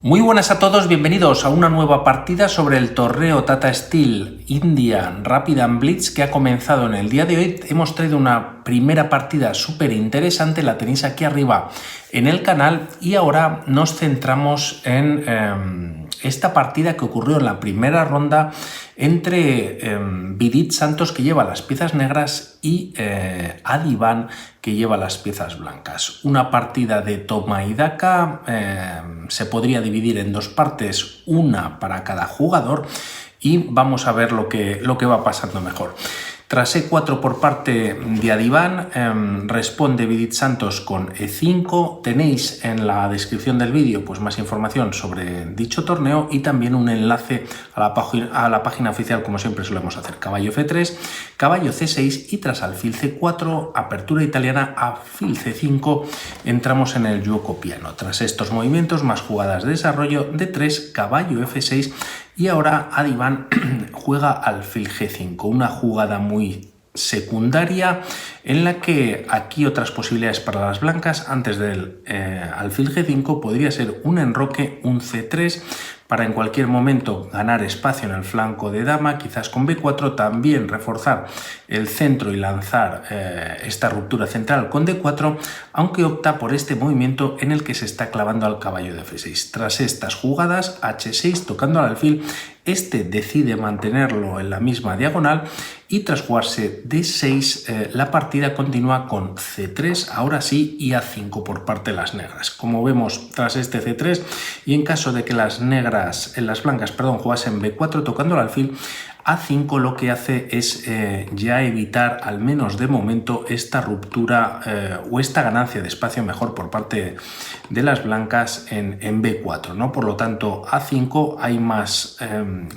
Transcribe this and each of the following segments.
Muy buenas a todos, bienvenidos a una nueva partida sobre el torneo Tata Steel India Rapid and Blitz que ha comenzado en el día de hoy. Hemos traído una primera partida súper interesante, la tenéis aquí arriba en el canal, y ahora nos centramos en esta partida que ocurrió en la primera ronda entre Vidit Santos, que lleva las piezas negras, y Adivan, que lleva las piezas blancas. Una partida de toma y daca, se podría dividir en dos partes, una para cada jugador, y vamos a ver lo que va pasando mejor. Tras E4 por parte de Adivan, responde Vidit Santos con E5. Tenéis en la descripción del vídeo pues más información sobre dicho torneo y también un enlace a la página oficial, como siempre solemos hacer. Caballo F3, caballo C6 y tras alfil C4, apertura italiana, alfil C5, entramos en el yuoco piano. Tras estos movimientos, más jugadas de desarrollo, D3, caballo F6, y ahora Adivan juega alfil G5, una jugada muy secundaria en la que aquí otras posibilidades para las blancas antes del alfil G5 podría ser un enroque, un C3, para en cualquier momento ganar espacio en el flanco de dama, quizás con B4 también reforzar el centro y lanzar esta ruptura central con D4, aunque opta por este movimiento en el que se está clavando al caballo de F6. Tras estas jugadas, H6 tocando al alfil, este decide mantenerlo en la misma diagonal y tras jugarse D6 la partida continúa con C3, ahora sí, y A5 por parte de las negras. Como vemos, tras este C3 y en caso de que las blancas jugasen B4 tocando el alfil, A5 lo que hace es ya evitar, al menos de momento, esta ruptura o esta ganancia de espacio mejor por parte de las blancas en B4, ¿no? Por lo tanto, A5 hay más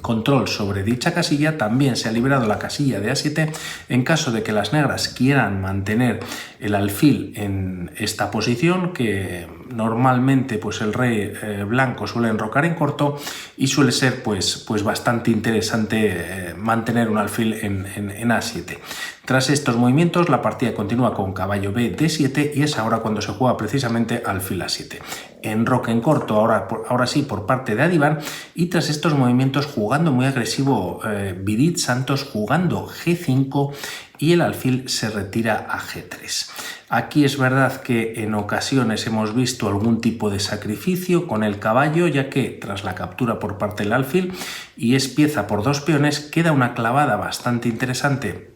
control sobre dicha casilla. También se ha liberado la casilla de A7 en caso de que las negras quieran mantener el alfil en esta posición, que normalmente pues el rey blanco suele enrocar en corto y suele ser pues bastante interesante mantener un alfil en A7. Tras estos movimientos la partida continúa con caballo B, D7 y es ahora cuando se juega precisamente alfil A7. Enroque en corto ahora sí por parte de Adivan, y tras estos movimientos jugando muy agresivo Vidit Santos jugando G5 y el alfil se retira a G3. Aquí es verdad que en ocasiones hemos visto algún tipo de sacrificio con el caballo, ya que tras la captura por parte del alfil y es pieza por dos peones, queda una clavada bastante interesante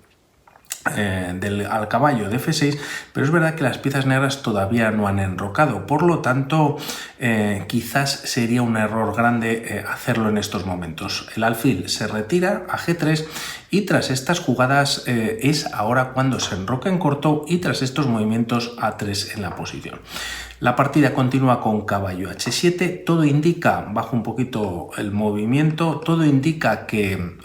al caballo de F6, pero es verdad que las piezas negras todavía no han enrocado, por lo tanto quizás sería un error grande hacerlo en estos momentos. El alfil se retira a G3 y tras estas jugadas es ahora cuando se enroca en corto y tras estos movimientos A3 en la posición. La partida continúa con caballo H7, todo indica, bajo un poquito el movimiento, todo indica que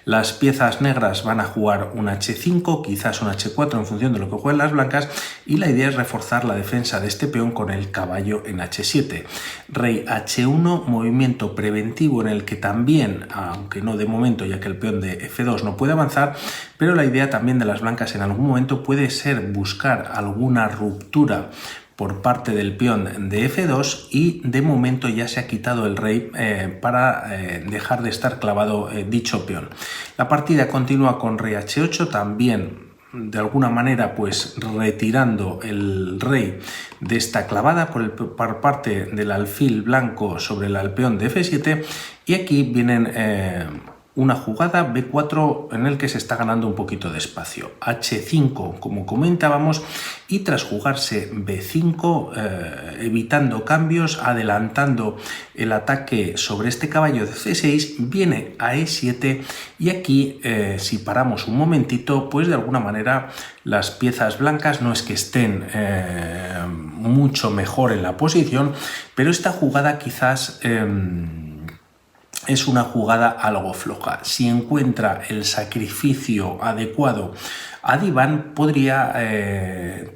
las piezas negras van a jugar un H5, quizás un H4 en función de lo que jueguen las blancas, y la idea es reforzar la defensa de este peón con el caballo en H7. Rey H1, movimiento preventivo en el que también, aunque no de momento ya que el peón de F2 no puede avanzar, pero la idea también de las blancas en algún momento puede ser buscar alguna ruptura por parte del peón de F2 y de momento ya se ha quitado el rey para dejar de estar clavado dicho peón. La partida continúa con rey H8, también de alguna manera pues retirando el rey de esta clavada por parte del alfil blanco sobre el peón de F7, y aquí vienen una jugada B4 en el que se está ganando un poquito de espacio. H5, como comentábamos, y tras jugarse B5, evitando cambios, adelantando el ataque sobre este caballo de C6, viene a E7 y aquí, si paramos un momentito, pues de alguna manera las piezas blancas no es que estén mucho mejor en la posición, pero esta jugada quizás es una jugada algo floja. Si encuentra el sacrificio adecuado a Adiván, podría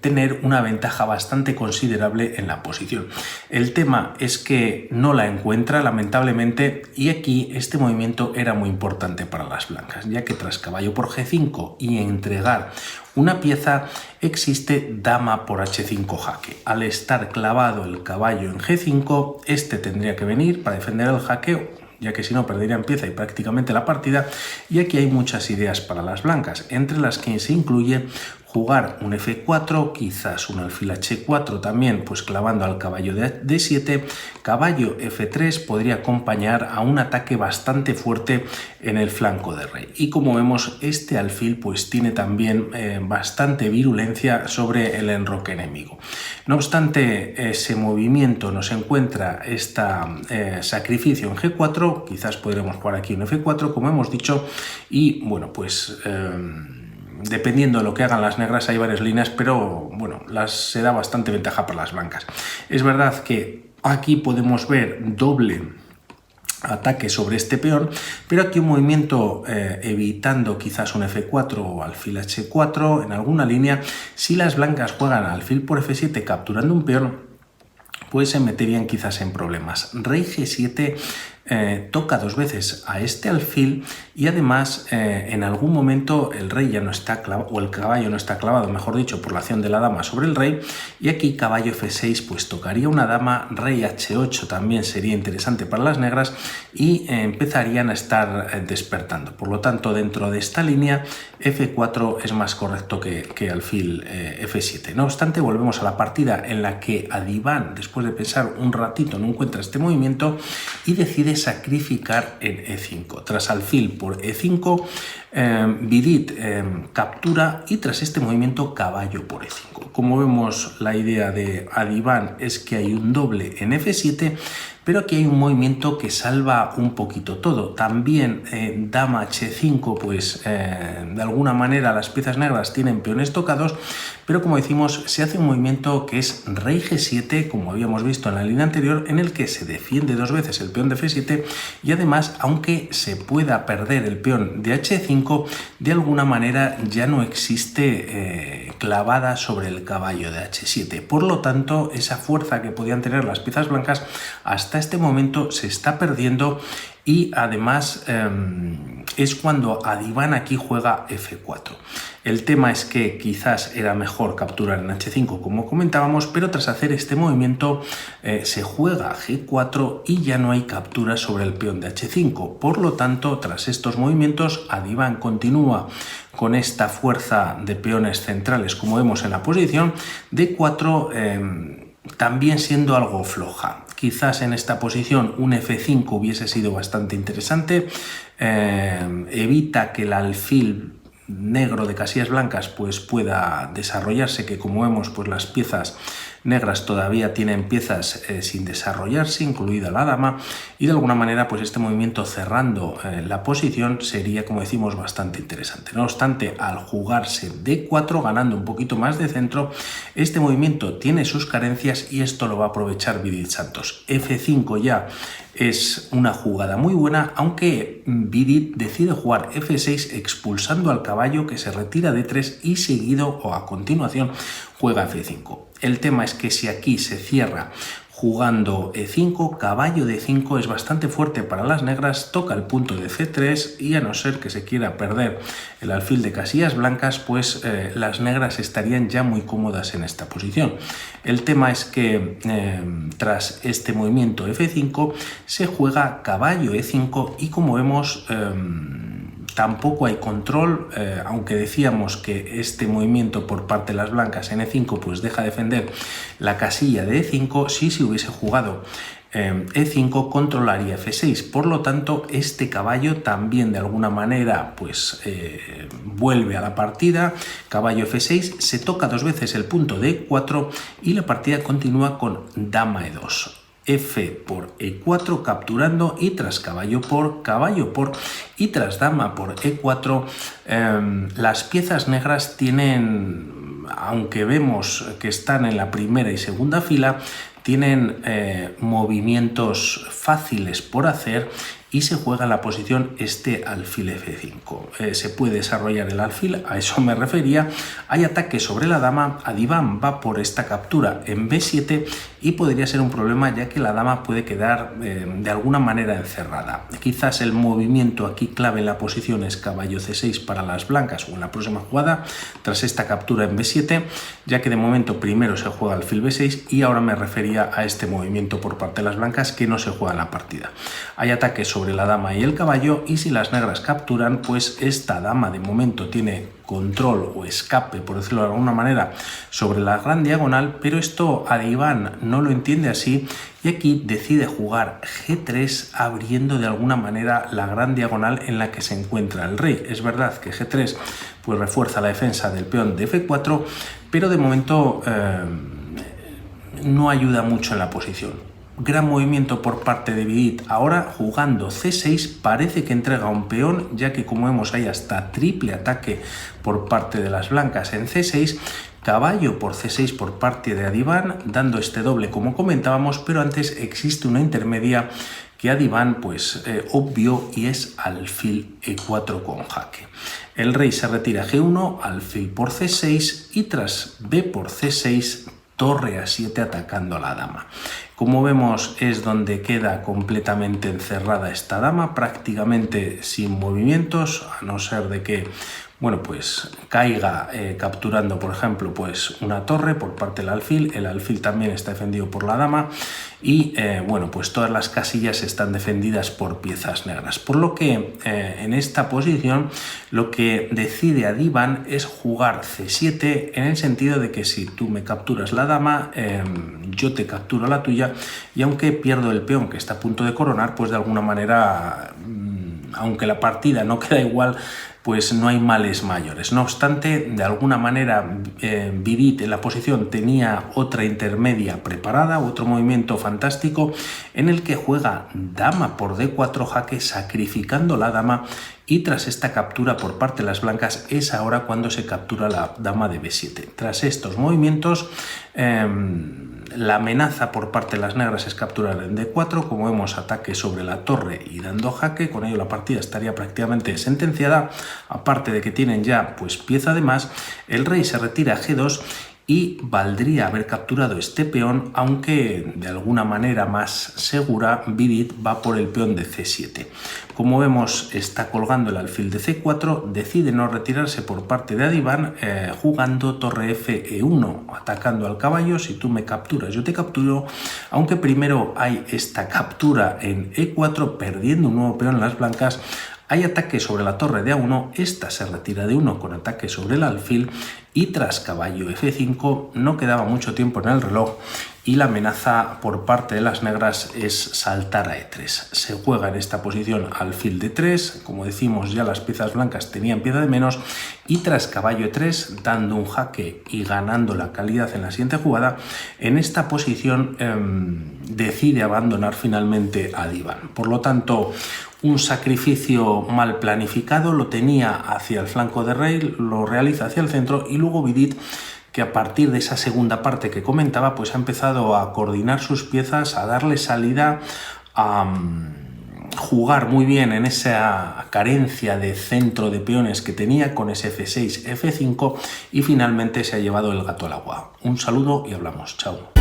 tener una ventaja bastante considerable en la posición. El tema es que no la encuentra, lamentablemente, y aquí este movimiento era muy importante para las blancas, ya que tras caballo por G5 y entregar una pieza, existe dama por H5 jaque. Al estar clavado el caballo en G5, este tendría que venir para defender el jaque, ya que si no perderían pieza y prácticamente la partida, y aquí hay muchas ideas para las blancas, entre las que se incluye jugar un F4, quizás un alfil H4 también, pues clavando al caballo de D7, caballo F3 podría acompañar a un ataque bastante fuerte en el flanco de rey. Y como vemos, este alfil pues tiene también bastante virulencia sobre el enroque enemigo. No obstante, ese movimiento nos encuentra este sacrificio en G4, quizás podremos jugar aquí un F4, como hemos dicho, y bueno, pues dependiendo de lo que hagan las negras hay varias líneas, pero bueno, se da bastante ventaja para las blancas. Es verdad que aquí podemos ver doble ataque sobre este peón, pero aquí un movimiento evitando quizás un F4 o alfil H4 en alguna línea. Si las blancas juegan alfil por F7 capturando un peón, pues se meterían quizás en problemas. Rey G7 toca dos veces a este alfil y además en algún momento el rey ya no está clavado, o el caballo no está clavado, mejor dicho, por la acción de la dama sobre el rey, y aquí caballo F6 pues tocaría una dama, rey H8 también sería interesante para las negras y empezarían a estar despertando. Por lo tanto, dentro de esta línea F4 es más correcto que alfil F7. No obstante, volvemos a la partida en la que Adiván, después de pensar un ratito, no encuentra este movimiento y decide sacrificar en E5. Tras alfil por E5, Vidit captura y tras este movimiento caballo por E5. Como vemos, la idea de Adiván es que hay un doble en F7, pero aquí hay un movimiento que salva un poquito todo. También dama H5, pues de alguna manera las piezas negras tienen peones tocados, pero como decimos, se hace un movimiento que es rey G7, como habíamos visto en la línea anterior, en el que se defiende dos veces el peón de F7 y además, aunque se pueda perder el peón de H5, de alguna manera ya no existe clavada sobre el caballo de H7. Por lo tanto, esa fuerza que podían tener las piezas blancas hasta este momento se está perdiendo y además es cuando Adiván aquí juega F4. El tema es que quizás era mejor capturar en H5 como comentábamos, pero tras hacer este movimiento se juega G4 y ya no hay captura sobre el peón de H5. Por lo tanto, tras estos movimientos, Adiván continúa con esta fuerza de peones centrales como vemos en la posición. D4 también siendo algo floja. Quizás en esta posición un F5 hubiese sido bastante interesante, evita que el alfil negro de casillas blancas pues pueda desarrollarse, que como vemos pues las piezas negras todavía tienen piezas sin desarrollarse, incluida la dama, y de alguna manera pues este movimiento cerrando la posición sería, como decimos, bastante interesante. No obstante, al jugarse D4 ganando un poquito más de centro, este movimiento tiene sus carencias y esto lo va a aprovechar Vidit Santos. F5 ya es una jugada muy buena, aunque Vidit decide jugar F6 expulsando al caballo, que se retira D3 y seguido o a continuación juega F5. El tema es que si aquí se cierra jugando E5, caballo D5 es bastante fuerte para las negras, toca el punto de C3 y a no ser que se quiera perder el alfil de casillas blancas, pues las negras estarían ya muy cómodas en esta posición. El tema es que tras este movimiento F5 se juega caballo E5 y como vemos tampoco hay control, aunque decíamos que este movimiento por parte de las blancas en E5 pues deja defender la casilla de E5. Si se hubiese jugado E5 controlaría F6, por lo tanto este caballo también de alguna manera pues vuelve a la partida. Caballo F6, se toca dos veces el punto de E4 y la partida continúa con dama E2. F por E4 capturando y tras caballo por y tras dama por E4 las piezas negras tienen, aunque vemos que están en la primera y segunda fila, tienen movimientos fáciles por hacer y se juega en la posición este alfil F5. Se puede desarrollar el alfil, a eso me refería. Hay ataque sobre la dama, Adiván va por esta captura en B7 y podría ser un problema ya que la dama puede quedar de alguna manera encerrada. Quizás el movimiento aquí clave en la posición es caballo C6 para las blancas o en la próxima jugada tras esta captura en B7, ya que de momento primero se juega alfil B6 y ahora me refería a este movimiento por parte de las blancas que no se juega en la partida. Hay ataque sobre la dama y el caballo y si las negras capturan, pues esta dama de momento tiene control o escape, por decirlo de alguna manera, sobre la gran diagonal, pero esto Adiván no lo entiende así y aquí decide jugar G3 abriendo de alguna manera la gran diagonal en la que se encuentra el rey. Es verdad que G3 pues refuerza la defensa del peón de F4, pero de momento no ayuda mucho en la posición. Gran movimiento por parte de Vidit, ahora jugando C6, parece que entrega un peón, ya que como vemos hay hasta triple ataque por parte de las blancas en C6, caballo por C6 por parte de Adiván, dando este doble como comentábamos, pero antes existe una intermedia que Adiván pues obvio y es alfil E4 con jaque. El rey se retira a G1, alfil por C6 y tras B por C6, torre A7 atacando a la dama. Como vemos es donde queda completamente encerrada esta dama, prácticamente sin movimientos, a no ser de que bueno, pues caiga capturando, por ejemplo, pues una torre por parte del alfil. El alfil también está defendido por la dama y bueno, pues todas las casillas están defendidas por piezas negras. Por lo que en esta posición lo que decide Adiván es jugar C7 en el sentido de que si tú me capturas la dama, yo te capturo la tuya y aunque pierdo el peón que está a punto de coronar, pues de alguna manera, aunque la partida no queda igual, pues no hay males mayores. No obstante, de alguna manera Vidit en la posición tenía otra intermedia preparada, otro movimiento fantástico en el que juega dama por D4 jaque sacrificando la dama y tras esta captura por parte de las blancas es ahora cuando se captura la dama de B7. Tras estos movimientos la amenaza por parte de las negras es capturar en D4, como vemos ataque sobre la torre y dando jaque, con ello la partida estaría prácticamente sentenciada, aparte de que tienen ya pues pieza de más, el rey se retira a G2 y valdría haber capturado este peón, aunque de alguna manera más segura Vidit va por el peón de C7. Como vemos está colgando el alfil de C4, decide no retirarse por parte de Adiván jugando torre F E1, atacando al caballo, si tú me capturas yo te capturo, aunque primero hay esta captura en E4 perdiendo un nuevo peón en las blancas. Hay ataque sobre la torre de A1, esta se retira de 1 con ataque sobre el alfil y tras caballo F5 no quedaba mucho tiempo en el reloj y la amenaza por parte de las negras es saltar a E3. Se juega en esta posición alfil D3, como decimos ya las piezas blancas tenían pieza de menos y tras caballo E3 dando un jaque y ganando la calidad en la siguiente jugada, en esta posición decide abandonar finalmente a Adiván. Por lo tanto, un sacrificio mal planificado, lo tenía hacia el flanco de rey, lo realiza hacia el centro y luego Vidit, que a partir de esa segunda parte que comentaba, pues ha empezado a coordinar sus piezas, a darle salida, a jugar muy bien en esa carencia de centro de peones que tenía con ese F6, F5 y finalmente se ha llevado el gato al agua. Un saludo y hablamos. Chao.